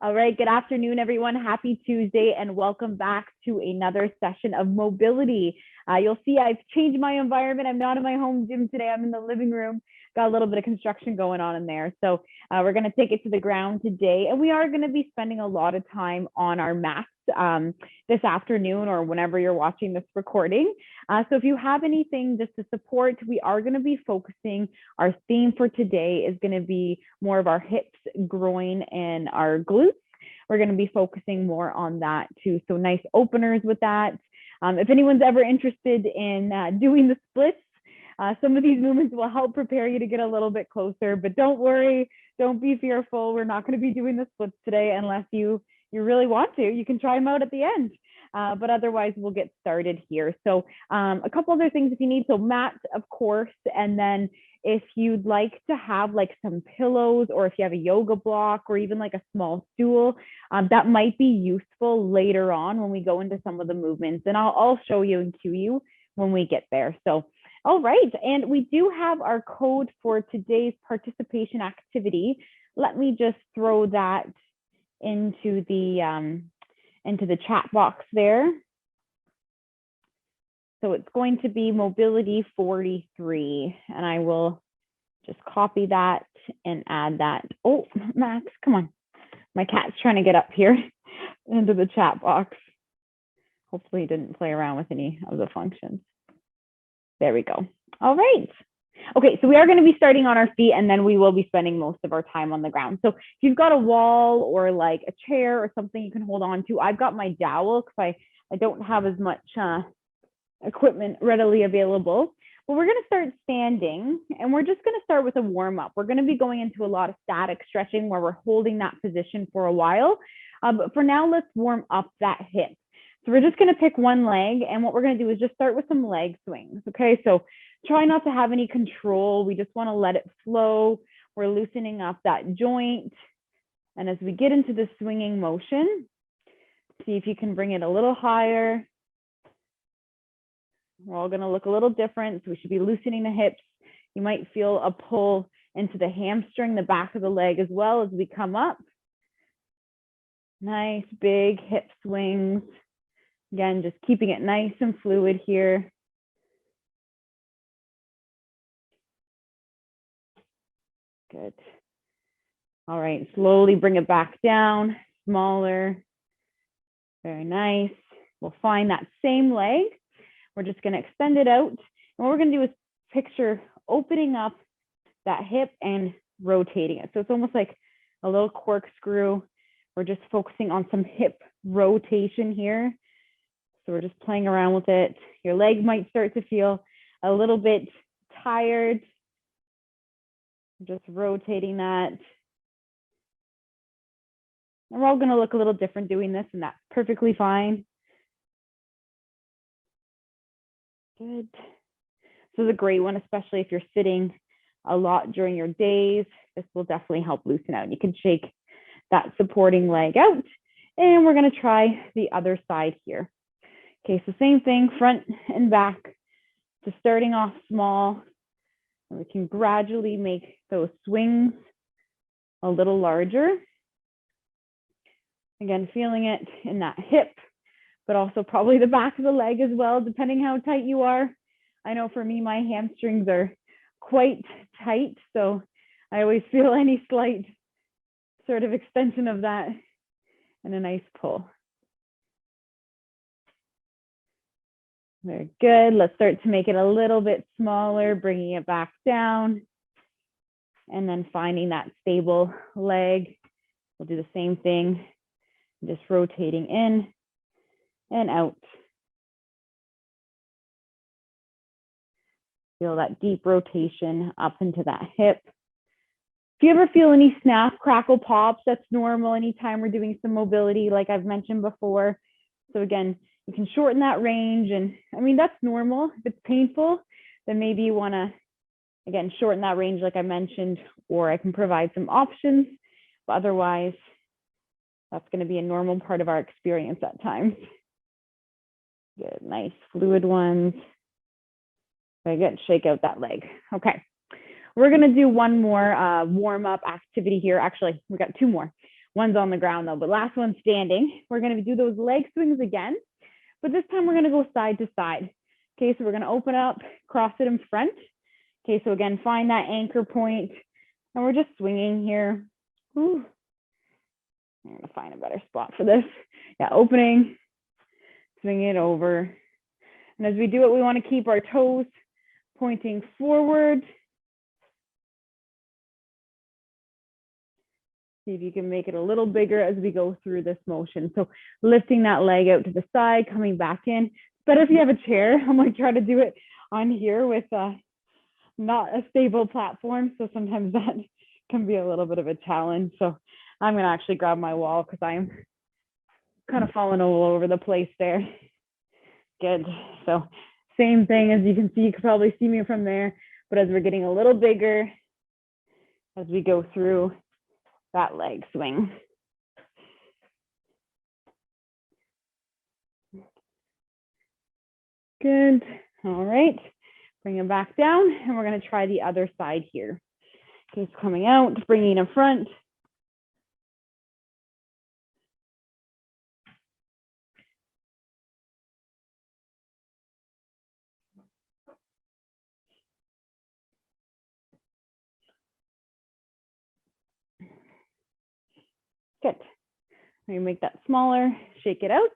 All right, good afternoon, everyone. Happy Tuesday and welcome back to another session of mobility. You'll see I've changed my environment. I'm not in my home gym today. I'm in the living room. Got a little bit of construction going on in there. So we're going to take it to the ground today. And we are going to be spending a lot of time on our mats this afternoon or whenever you're watching this recording. So if you have anything just to support, we are going to be focusing. Our theme for today is going to be more of our hips, groin, and our glutes. We're going to be focusing more on that too. So nice openers with that. If anyone's ever interested in doing the splits, some of these movements will help prepare you to get a little bit closer, but don't worry, don't be fearful. We're not going to be doing the splits today unless you really want to. You can try them out at the end, but otherwise we'll get started here. So a couple other things if you need. So mats, of course, and then if you'd like to have like some pillows, or if you have a yoga block or even like a small stool, that might be useful later on when we go into some of the movements, and I'll show you and cue you when we get there. So all right, and we do have our code for today's participation activity. Let me just throw that into the chat box there. So it's going to be mobility 43, and I will just copy that and add that. Oh, Max, come on. My cat's trying to get up here into the chat box. Hopefully he didn't play around with any of the functions. There we go. All right. Okay, so we are going to be starting on our feet, and then we will be spending most of our time on the ground. So if you've got a wall or like a chair or something you can hold on to, I've got my dowel because I don't have as much equipment readily available. But we're going to start standing, and we're just going to start with a warm up. We're going to be going into a lot of static stretching where we're holding that position for a while. But for now, let's warm up that hip. So we're just going to pick one leg, and what we're going to do is just start with some leg swings. Okay, so try not to have any control. We just want to let it flow. We're loosening up that joint. And as we get into the swinging motion, see if you can bring it a little higher. We're all going to look a little different. So we should be loosening the hips. You might feel a pull into the hamstring, the back of the leg as well as we come up. Nice big hip swings. Again, just keeping it nice and fluid here. Good. All right, slowly bring it back down, smaller. Very nice. We'll find that same leg. We're just going to extend it out. And what we're going to do is picture opening up that hip and rotating it. So it's almost like a little corkscrew. We're just focusing on some hip rotation here. So we're just playing around with it. Your leg might start to feel a little bit tired. Just rotating that. And we're all going to look a little different doing this, and that's perfectly fine. Good. This is a great one, especially if you're sitting a lot during your days. This will definitely help loosen out. You can shake that supporting leg out, and we're going to try the other side here. Okay, so same thing, front and back. Just starting off small, and we can gradually make those swings a little larger. Again, feeling it in that hip, but also probably the back of the leg as well, depending how tight you are. I know for me, my hamstrings are quite tight, so I always feel any slight sort of extension of that and a nice pull. Very good. Let's start to make it a little bit smaller, bringing it back down, and then finding that stable leg. We'll do the same thing, just rotating in and out. Feel that deep rotation up into that hip. If you ever feel any snap, crackle, pops, that's normal anytime we're doing some mobility, like I've mentioned before. So again, you can shorten that range, and I mean, that's normal. If it's painful, then maybe you want to, again, shorten that range like I mentioned, or I can provide some options, but otherwise, that's going to be a normal part of our experience at times. Good, nice fluid ones. Very good, shake out that leg. Okay, we're going to do one more warm-up activity here. Actually, we got two more. One's on the ground though, but last one standing. We're going to do those leg swings again, but this time we're going to go side to side. Okay, so we're going to open up, cross it in front. Okay, so again, find that anchor point, and we're just swinging here. Ooh. I'm going to find a better spot for this. Yeah, opening, swing it over. And as we do it, we want to keep our toes pointing forward. See if you can make it a little bigger as we go through this motion. So lifting that leg out to the side, coming back in. Better if you have a chair. I'm going to try to do it on here with not a stable platform. So sometimes that can be a little bit of a challenge. So I'm going to actually grab my wall because I'm kind of falling all over the place there. Good. So same thing, as you can see, you can probably see me from there, but as we're getting a little bigger, as we go through that leg swing. Good. All right. Bring it back down, and we're going to try the other side here. Okay, so coming out, bringing it in front. Good. I'm going to make that smaller, shake it out,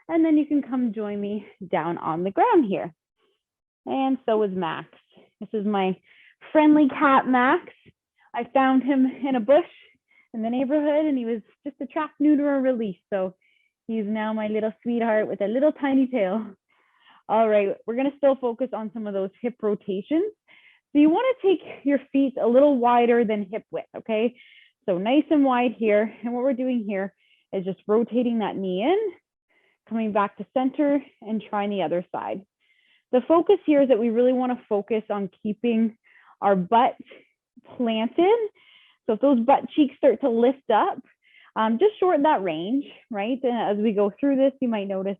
and then you can come join me down on the ground here. And so is Max. This is my friendly cat, Max. I found him in a bush in the neighborhood, and he was just a trap, neuter, or release. So he's now my little sweetheart with a little tiny tail. All right, we're going to still focus on some of those hip rotations. So you want to take your feet a little wider than hip width, okay? So nice and wide here. And what we're doing here is just rotating that knee in, coming back to center, and trying the other side. The focus here is that we really want to focus on keeping our butt planted. So if those butt cheeks start to lift up, just shorten that range, right? And as we go through this, you might notice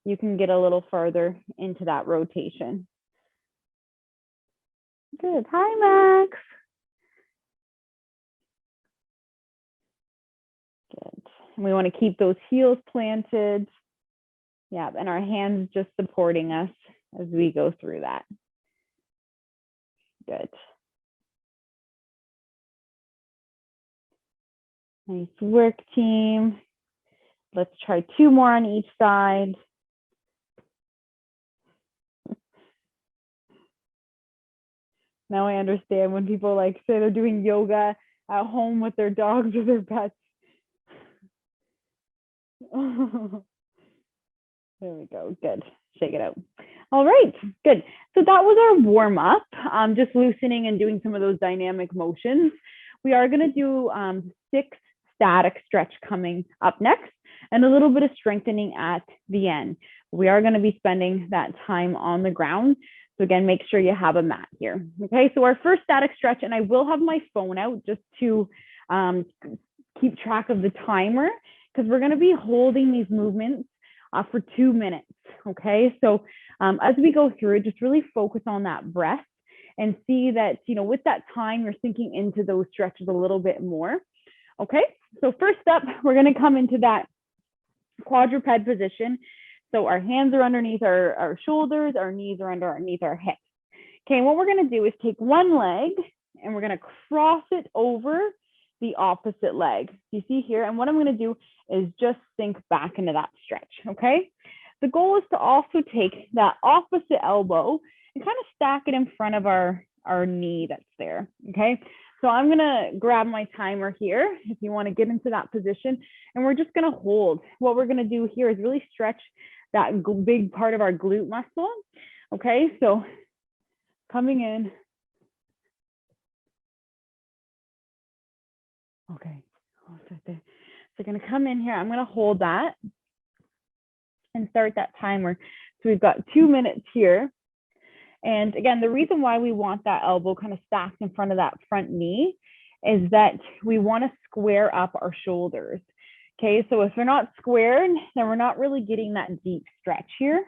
you can get a little farther into that rotation. Good. Hi, Max. Good. And we want to keep those heels planted. Yeah, and our hands just supporting us as we go through that. Good. Nice work, team. Let's try 2 more on each side. Now I understand when people like say they're doing yoga at home with their dogs or their pets. There we go. Good. Shake it out. All right. Good. So that was our warm up. Just loosening and doing some of those dynamic motions. We are going to do 6 static stretch coming up next, and a little bit of strengthening at the end. We are going to be spending that time on the ground. So again, make sure you have a mat here. Okay, so our first static stretch, and I will have my phone out just to keep track of the timer, because we're going to be holding these movements for 2 minutes. Okay, so as we go through it, just really focus on that breath and see that, you know, with that time, you're sinking into those stretches a little bit more. Okay, so first up, we're going to come into that quadruped position. So our hands are underneath our shoulders, our knees are underneath our hips. Okay, and what we're going to do is take one leg and we're going to cross it over the opposite leg. You see here, and what I'm going to do is just sink back into that stretch. Okay, the goal is to also take that opposite elbow and kind of stack it in front of our knee that's there. Okay, so I'm going to grab my timer here if you want to get into that position, and we're just going to hold. What we're going to do here is really stretch that big part of our glute muscle. Okay, so coming in. Okay, so we're going to come in here. I'm going to hold that and start that timer. So we've got 2 minutes here. And again, the reason why we want that elbow kind of stacked in front of that front knee is that we want to square up our shoulders. Okay, so if they're not squared, then we're not really getting that deep stretch here.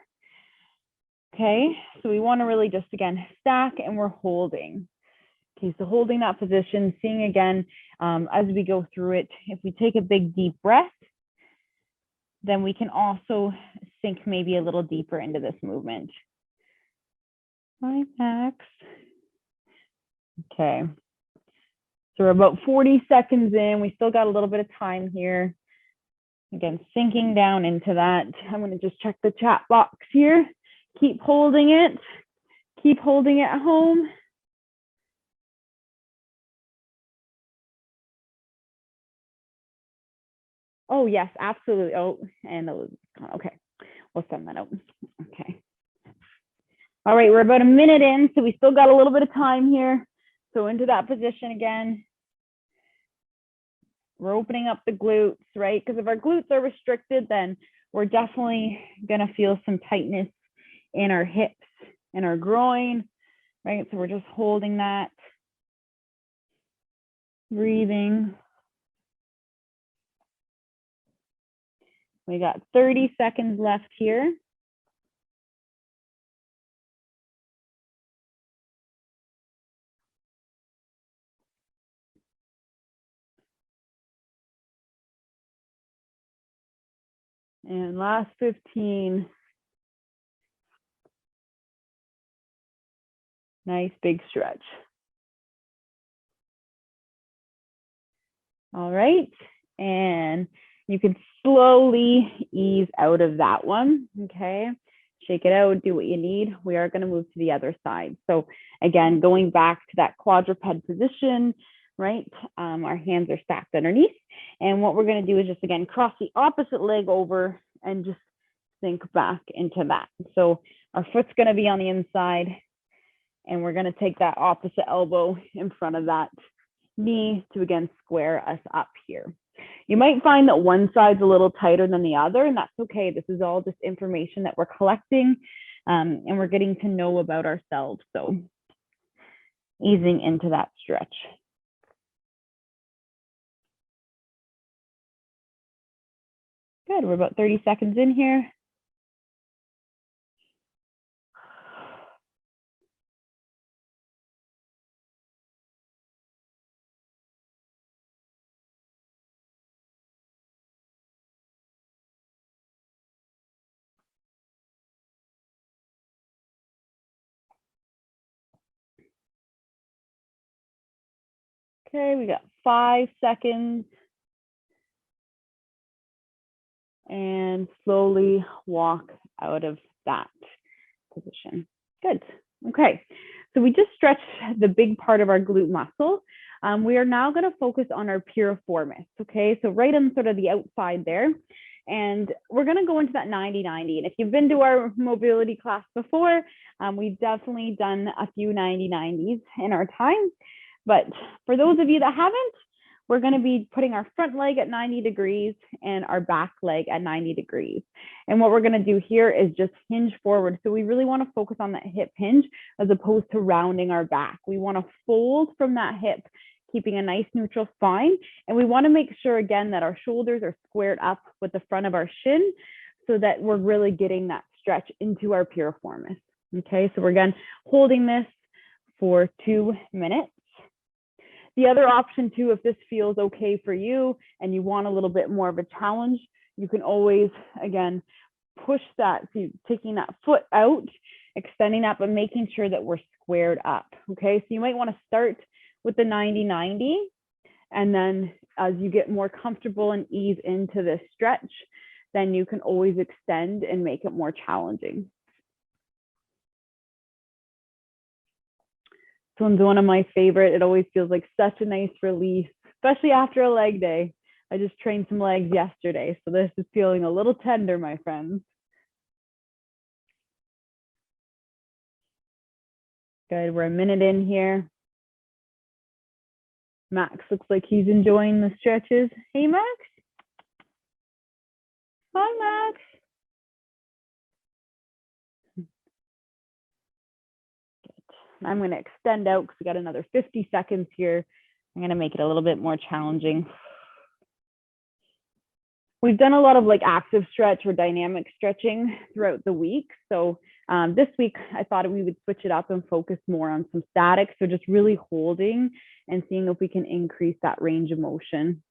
Okay, so we want to really just, again, stack and we're holding. Okay, so holding that position, seeing again, as we go through it, if we take a big deep breath, then we can also sink maybe a little deeper into this movement. Hi, Max. Okay. So we're about 40 seconds in. We still got a little bit of time here. Again, sinking down into that. I'm going to just check the chat box here. Keep holding it. Keep holding it at home. Oh, yes, absolutely. Oh, and okay, we'll send that out. Okay. All right, we're about a minute in, so we still got a little bit of time here. So into that position again. We're opening up the glutes, right? Because if our glutes are restricted, then we're definitely going to feel some tightness in our hips and our groin, right? So we're just holding that, breathing. We got 30 seconds left here. And last 15. Nice big stretch. All right. And you can slowly ease out of that one. Okay. Shake it out, do what you need. We are going to move to the other side. So again, going back to that quadruped position, right? Our hands are stacked underneath. And what we're going to do is just, again, cross the opposite leg over and just sink back into that. So our foot's going to be on the inside, and we're going to take that opposite elbow in front of that knee to, again, square us up here. You might find that one side's a little tighter than the other, and that's okay. This is all just information that we're collecting, and we're getting to know about ourselves. So easing into that stretch. Good, we're about 30 seconds in here. Okay, we got 5 seconds. And slowly walk out of that position. Good. Okay. So we just stretched the big part of our glute muscle. We are now going to focus on our piriformis. Okay. So right on sort of the outside there. And we're going to go into that 90-90. And if you've been to our mobility class before, we've definitely done a few 90-90s in our time. But for those of you that haven't, we're going to be putting our front leg at 90 degrees and our back leg at 90 degrees. And what we're going to do here is just hinge forward. So we really want to focus on that hip hinge as opposed to rounding our back. We want to fold from that hip, keeping a nice neutral spine. And we want to make sure, again, that our shoulders are squared up with the front of our shin so that we're really getting that stretch into our piriformis. Okay, so we're again holding this for 2 minutes. The other option too, if this feels okay for you and you want a little bit more of a challenge, you can always, again, push that, so taking that foot out, extending up, and making sure that we're squared up, okay? So you might want to start with the 90-90, and then as you get more comfortable and ease into this stretch, then you can always extend and make it more challenging. This one's one of my favorite. It always feels like such a nice release, especially after a leg day. I just trained some legs yesterday, so this is feeling a little tender, my friends. Good, we're a minute in here. Max looks like he's enjoying the stretches. Hey, Max. Hi, Max. I'm going to extend out because we got another 50 seconds here. I'm going to make it a little bit more challenging. We've done a lot of like active stretch or dynamic stretching throughout the week. So this week, I thought we would switch it up and focus more on some static. So just really holding and seeing if we can increase that range of motion.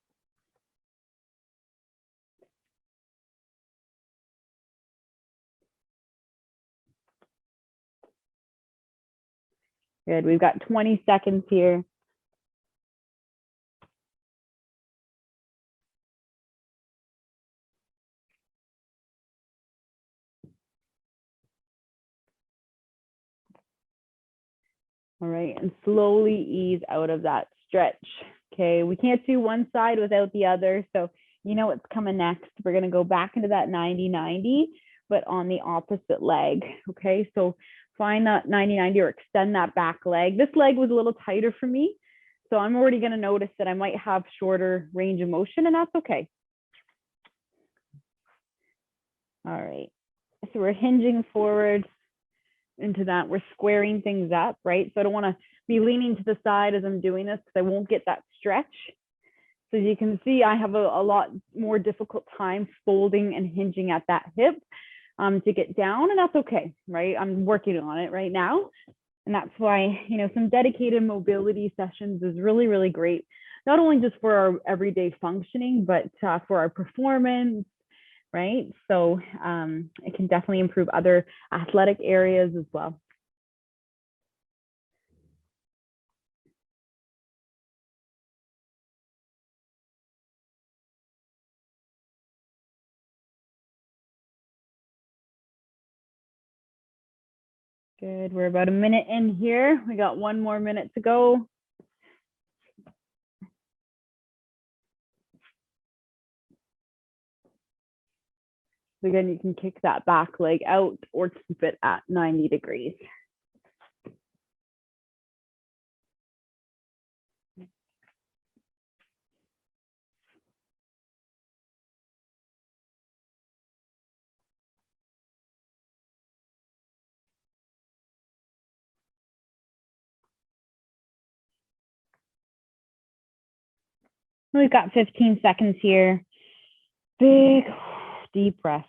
Good, we've got 20 seconds here. All right, and slowly ease out of that stretch. Okay, we can't do one side without the other. So you know what's coming next. We're gonna go back into that 90-90, but on the opposite leg. Okay, so find that 90-90 or extend that back leg. This leg was a little tighter for me. So I'm already gonna notice that I might have shorter range of motion, and that's okay. All right, so we're hinging forward into that. We're squaring things up, right? So I don't want to be leaning to the side as I'm doing this because I won't get that stretch. So you can see I have a lot more difficult time folding and hinging at that hip to get down, and that's okay, right? I'm working on it right now. And that's why, you know, some dedicated mobility sessions is really, really great, not only just for our everyday functioning, but for our performance, right? So it can definitely improve other athletic areas as well. Good, we're about a minute in here. We got one more minute to go. Again, you can kick that back leg out or keep it at 90 degrees. We've got 15 seconds here. Big, deep breath.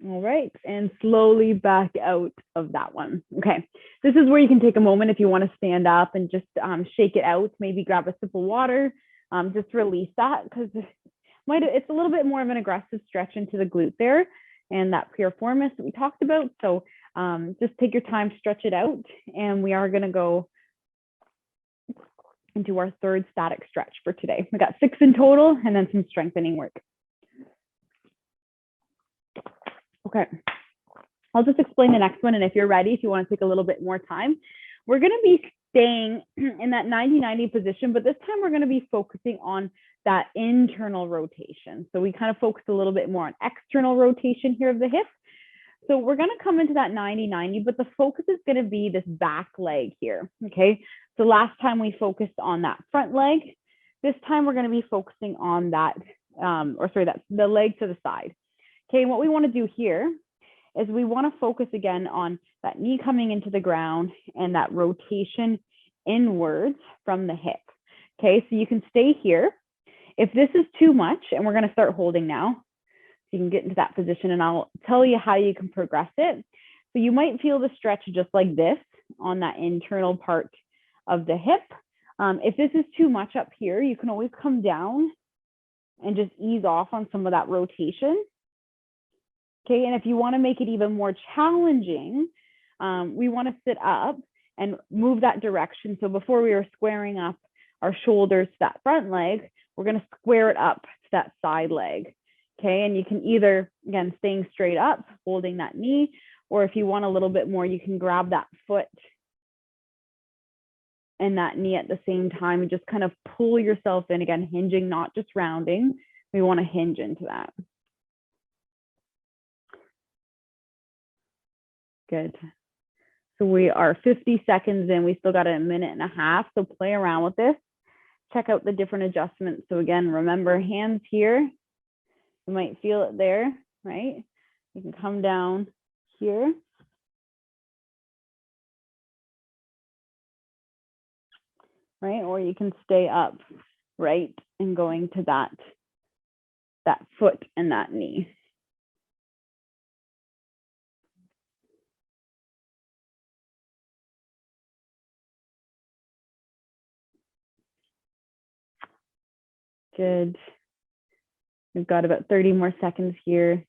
All right, and slowly back out of that one. Okay, this is where you can take a moment if you want to stand up and just shake it out, maybe grab a sip of water, just release that because it's a little bit more of an aggressive stretch into the glute there and that piriformis that we talked about. So just take your time, stretch it out, and we are going to go into our third static stretch for today. We got 6 in total and then some strengthening work. Okay, I'll just explain the next one. And if you're ready, if you want to take a little bit more time, we're going to be staying in that 90-90 position, but this time we're going to be focusing on that internal rotation. So we kind of focused a little bit more on external rotation here of the hip. So we're going to come into that 90-90, but the focus is going to be this back leg here. Okay, so last time we focused on that front leg. This time we're going to be focusing on that, that's the leg to the side. Okay, and what we want to do here is we want to focus again on that knee coming into the ground and that rotation inwards from the hip. Okay, so you can stay here. If this is too much, and we're going to start holding now, you can get into that position and I'll tell you how you can progress it. So you might feel the stretch just like this on that internal part of the hip. If this is too much up here, you can always come down and just ease off on some of that rotation. Okay, and if you want to make it even more challenging, we want to sit up and move that direction. So before we were squaring up our shoulders to that front leg, we're going to square it up to that side leg. Okay, and you can either, again, staying straight up, holding that knee, or if you want a little bit more, you can grab that foot and that knee at the same time and just kind of pull yourself in, again, hinging, not just rounding. We want to hinge into that. Good. So we are 50 seconds in. We still got a minute and a half. So play around with this. Check out the different adjustments. So again, remember hands here. You might feel it there, right? You can come down here right? Or you can stay up, right? And going to that foot and that knee. Good. We've got about 30 more seconds here.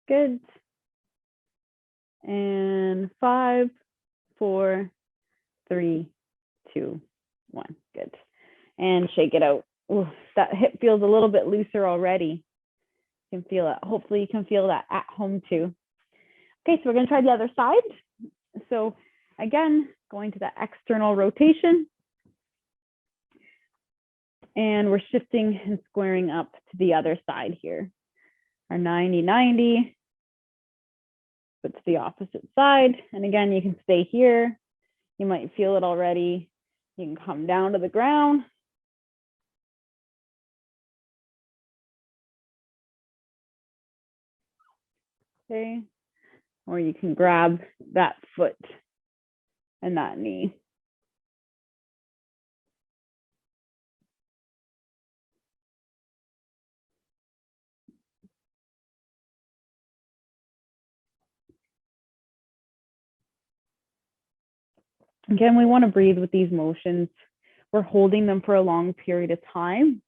Good. And 5, 4, 3, 2, 1. Good. And shake it out. Ooh, that hip feels a little bit looser already. You can feel it. Hopefully you can feel that at home too. Okay, so we're going to try the other side. So again, going to the external rotation. And we're shifting and squaring up to the other side here. Our 90-90. But to the opposite side. And again, you can stay here. You might feel it already. You can come down to the ground. Okay. Or you can grab that foot and that knee. Again, we want to breathe with these motions. We're holding them for a long period of time.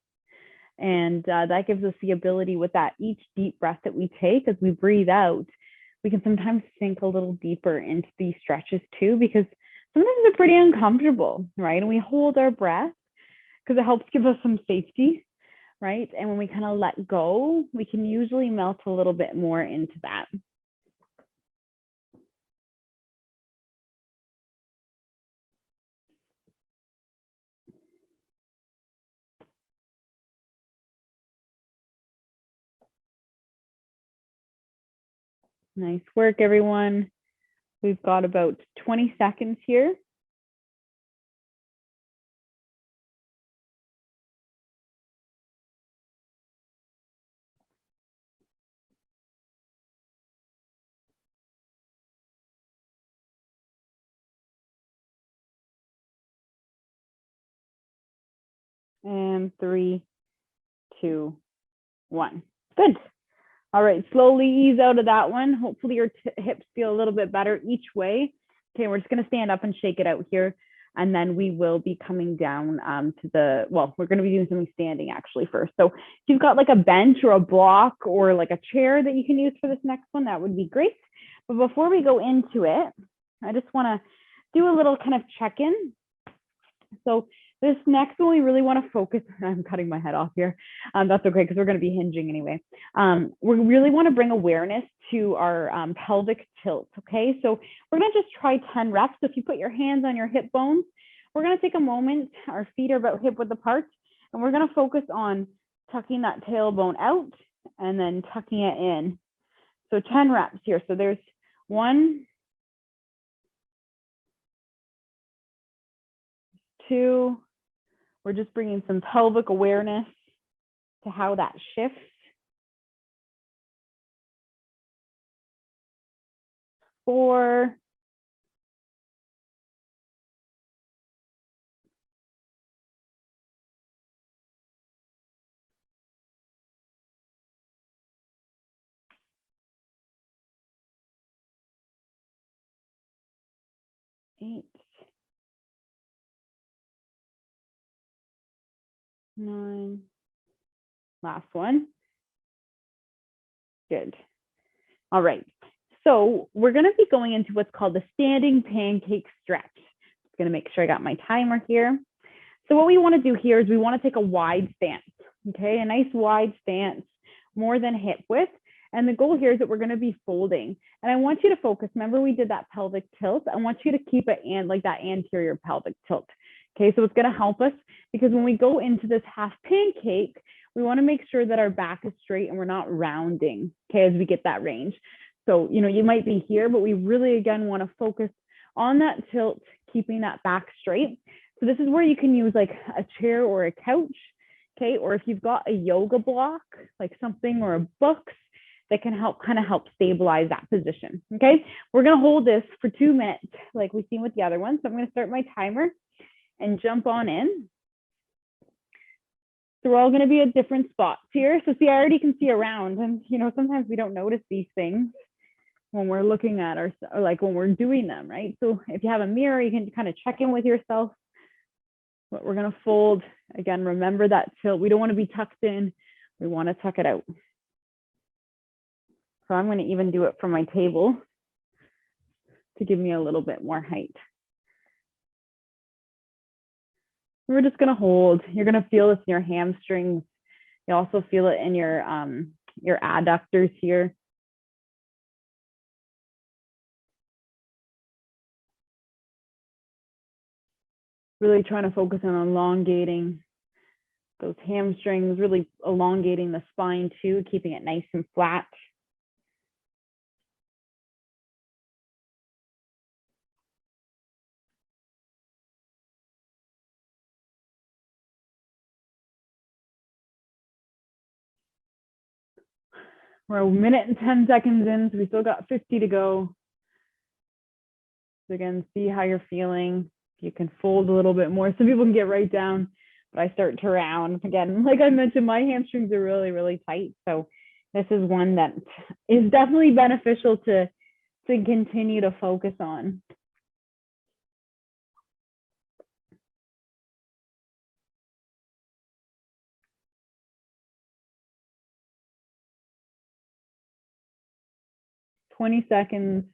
And that gives us the ability with that each deep breath that we take as we breathe out, we can sometimes sink a little deeper into these stretches too, because sometimes they're pretty uncomfortable, right? And we hold our breath because it helps give us some safety, right? And when we kind of let go, we can usually melt a little bit more into that. Nice work, everyone. We've got about 20 seconds here. And 3, 2, 1. Good. All right, slowly ease out of that one. Hopefully your hips feel a little bit better each way. Okay, we're just gonna stand up and shake it out here. And then we will be coming down to the, well, we're gonna be doing something standing actually first. So if you've got like a bench or a block or like a chair that you can use for this next one, that would be great. But before we go into it, I just wanna do a little kind of check-in. So this next one, we really want to focus, I'm cutting my head off here. That's okay, because we're going to be hinging anyway. We really want to bring awareness to our pelvic tilt, okay? So we're going to just try 10 reps. So if you put your hands on your hip bones, we're going to take a moment. Our feet are about hip width apart, and we're going to focus on tucking that tailbone out and then tucking it in. So 10 reps here. So there's 1, 2, we're just bringing some pelvic awareness to how that shifts. 4, 8, 9, last one. Good. All right. So we're going to be going into what's called the standing pancake stretch. Just going to make sure I got my timer here. So what we want to do here is we want to take a wide stance, okay? A nice wide stance, more than hip width. And the goal here is that we're going to be folding. And I want you to focus. Remember, we did that pelvic tilt. I want you to keep it and like that anterior pelvic tilt. Okay, so it's going to help us because when we go into this half pancake, we want to make sure that our back is straight and we're not rounding, okay, as we get that range. So, you know, you might be here, but we really, again, want to focus on that tilt, keeping that back straight. So this is where you can use like a chair or a couch, okay? Or if you've got a yoga block, like something or a books that can help stabilize that position, okay? We're gonna hold this for 2 minutes like we've seen with the other one. So I'm gonna start my timer and jump on in. So we're all going to be at different spots here. So see, I already can see around, and sometimes we don't notice these things when we're looking at or like when we're doing them, right? So if you have a mirror, you can kind of check in with yourself. But we're going to fold again. Remember that tilt. We don't want to be tucked in. We want to tuck it out. So I'm going to even do it from my table to give me a little bit more height. We're just going to hold. You're going to feel this in your hamstrings. You also feel it in your adductors here. Really trying to focus on elongating those hamstrings, really elongating the spine too, keeping it nice and flat. We're a minute and 10 seconds in, so we still got 50 to go. So again, see how you're feeling. You can fold a little bit more. Some people can get right down, but I start to round. Again, like I mentioned, my hamstrings are really, really tight. So this is one that is definitely beneficial to continue to focus on. "20 seconds.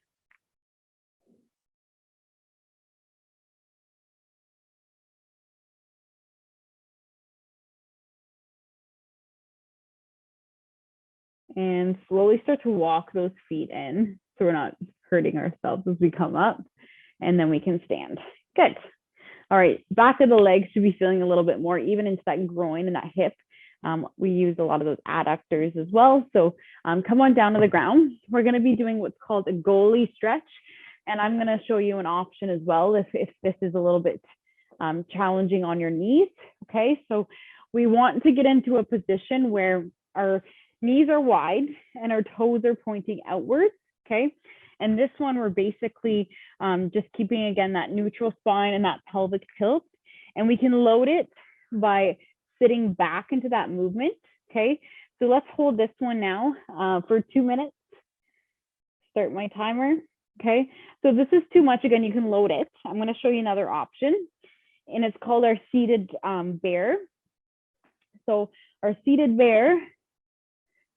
And slowly start to walk those feet in so we're not hurting ourselves as we come up, and then we can stand. Good. All right, back of the legs should be feeling a little bit more, even into that groin and that hip. We use a lot of those adductors as well. So come on down to the ground. We're going to be doing what's called a goalie stretch. And I'm going to show you an option as well if this is a little bit challenging on your knees. Okay, so we want to get into a position where our knees are wide and our toes are pointing outwards. Okay, and this one we're basically just keeping again that neutral spine and that pelvic tilt, and we can load it by sitting back into that movement. Okay, so let's hold this one now for 2 minutes. Start my timer. Okay, so if this is too much, again, you can load it. I'm going to show you another option, and it's called our seated bear. So our seated bear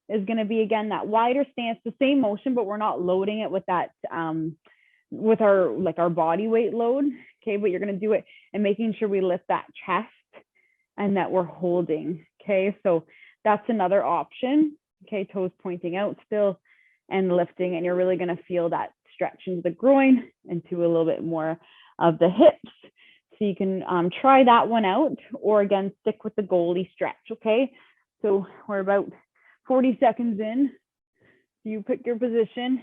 is going to be, again, that wider stance, the same motion, but we're not loading it with that with our body weight load. Okay, but you're going to do it and making sure we lift that chest and that we're holding. Okay, so that's another option. Okay, toes pointing out still and lifting, and you're really going to feel that stretch into the groin, into a little bit more of the hips. So you can try that one out, or again, stick with the goalie stretch. Okay, so we're about 40 seconds in. You pick your position.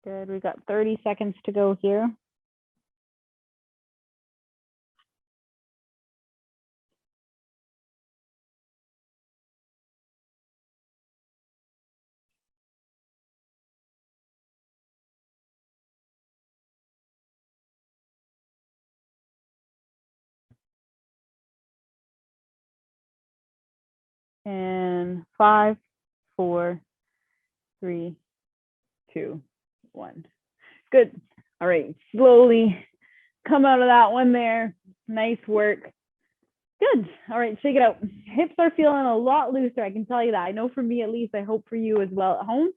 Good, we've got 30 seconds to go here. And 5, 4, 3, 2, 1. Good. All right, slowly come out of that one there. Nice work. Good. All right, shake it out. Hips are feeling a lot looser. I can tell you that. I know for me at least, I hope for you as well at home.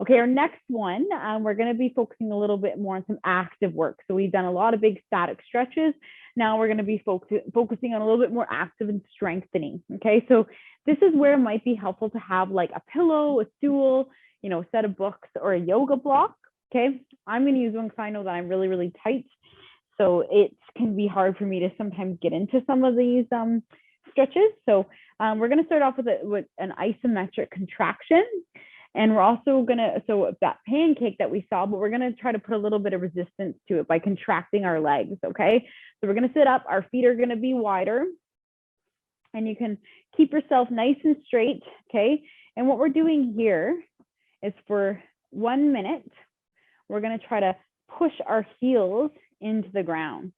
Okay, our next one, we're going to be focusing a little bit more on some active work. So we've done a lot of big static stretches. Now we're going to be focusing on a little bit more active and strengthening. Okay, so this is where it might be helpful to have like a pillow, a stool, you know, a set of books or a yoga block. Okay, I'm going to use one because I know that I'm really, really tight. So it can be hard for me to sometimes get into some of these stretches. So we're going to start off with an isometric contraction. And we're also going to, so that pancake that we saw, but we're going to try to put a little bit of resistance to it by contracting our legs, okay? So we're going to sit up, our feet are going to be wider, and you can keep yourself nice and straight, okay? And what we're doing here is for 1 minute, we're going to try to push our heels into the ground,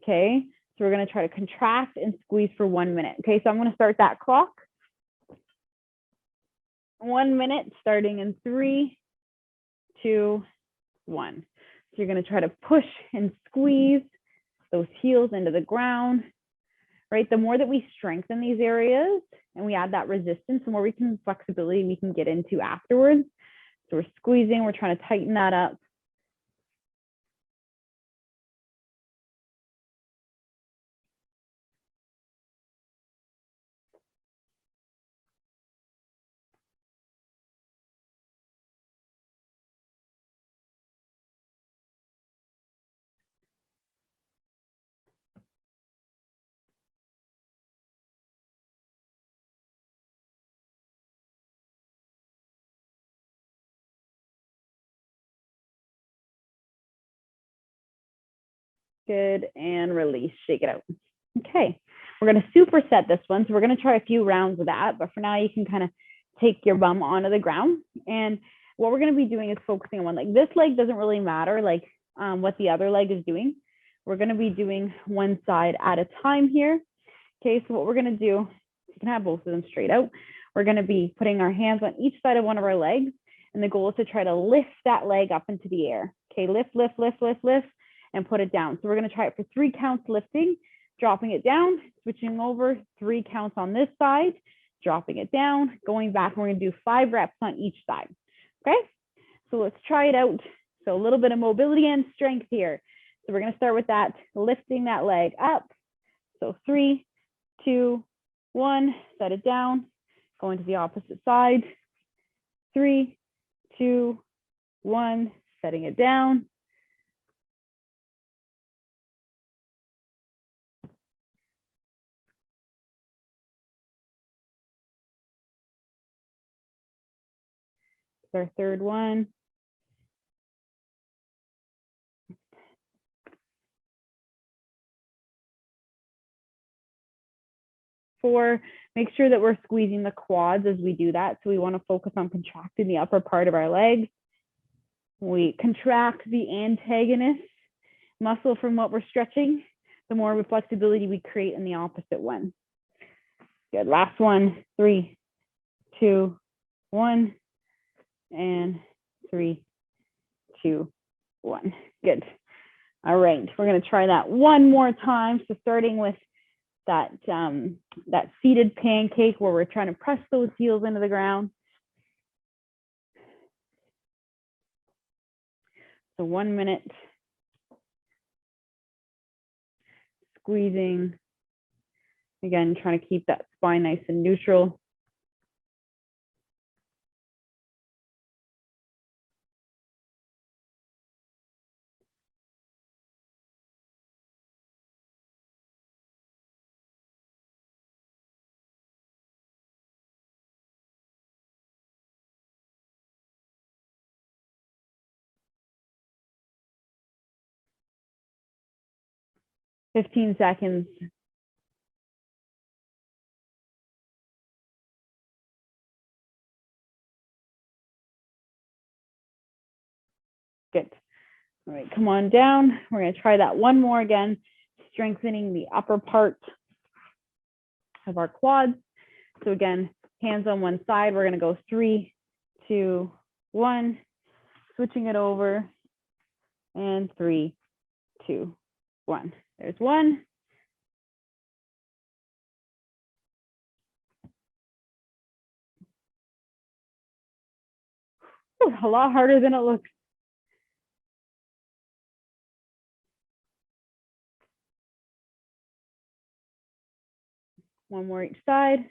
okay? So we're going to try to contract and squeeze for 1 minute, okay? So I'm going to start that clock. 1 minute, starting in 3, 2, 1. So you're going to try to push and squeeze those heels into the ground, right? The more that we strengthen these areas and we add that resistance, the more flexibility we can get into afterwards. So we're squeezing, we're trying to tighten that up. Good, and release, shake it out. Okay, we're going to superset this one. So we're going to try a few rounds of that, but for now you can kind of take your bum onto the ground. And what we're going to be doing is focusing on one leg. This leg doesn't really matter like what the other leg is doing. We're going to be doing one side at a time here. Okay, so what we're going to do, you can have both of them straight out. We're going to be putting our hands on each side of one of our legs. And the goal is to try to lift that leg up into the air. Okay, lift, lift, lift, lift, lift, and put it down. So we're going to try it for 3 counts lifting, dropping it down, switching over, 3 counts on this side, dropping it down, going back. We're going to do 5 reps on each side. Okay, so let's try it out. So a little bit of mobility and strength here. So we're going to start with that, lifting that leg up. So 3, 2, 1, set it down, going to the opposite side. 3, 2, 1, setting it down. Our third one. 4, make sure that we're squeezing the quads as we do that. So we want to focus on contracting the upper part of our legs. We contract the antagonist muscle from what we're stretching, the more flexibility we create in the opposite one. Good, last one, 3, 2, 1, and 3, 2, 1. Good. All right, we're going to try that one more time. So starting with that seated pancake where we're trying to press those heels into the ground. So 1 minute. Squeezing. Again, trying to keep that spine nice and neutral. $15 seconds. Good. All right, come on down. We're going to try that one more again, strengthening the upper part of our quads. So again, hands on one side. We're going to go 3, 2, 1, switching it over, and 3, 2, 1. There's 1, A lot harder than it looks. One more each side.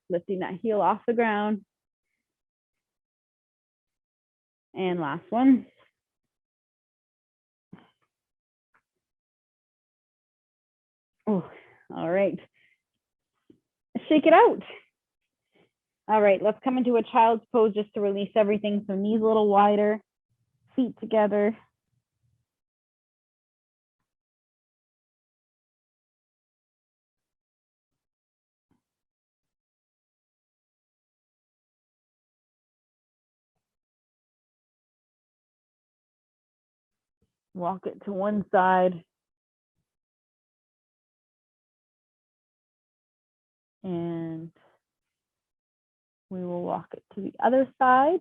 Lifting that heel off the ground. And last one. Oh, all right. Shake it out. All right, let's come into a child's pose just to release everything. So knees a little wider, feet together. Walk it to one side. And we will walk it to the other side.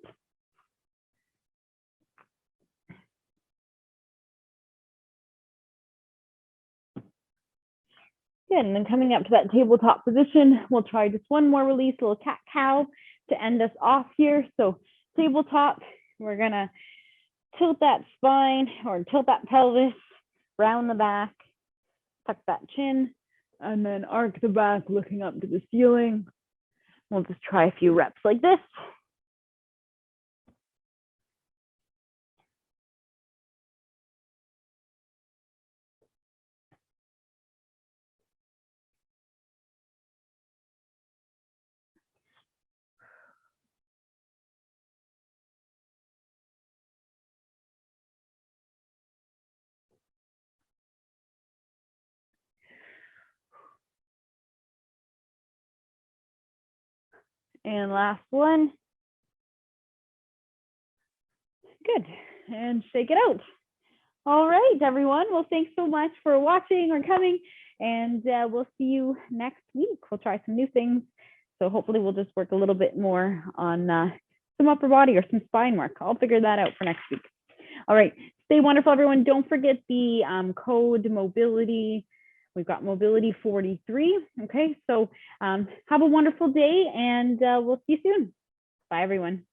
Good, and then coming up to that tabletop position, we'll try just one more release, a little cat-cow to end us off here. So tabletop, we're gonna tilt that spine or tilt that pelvis, round the back, tuck that chin, and then arc the back, looking up to the ceiling. We'll just try a few reps like this. And last one. Good, and shake it out. All right, everyone. Well, thanks so much for watching or coming, and we'll see you next week. We'll try some new things. So hopefully we'll just work a little bit more on some upper body or some spine work. I'll figure that out for next week. All right, stay wonderful, everyone. Don't forget the code mobility. We've got mobility 43. Okay, so have a wonderful day, and we'll see you soon. Bye, everyone.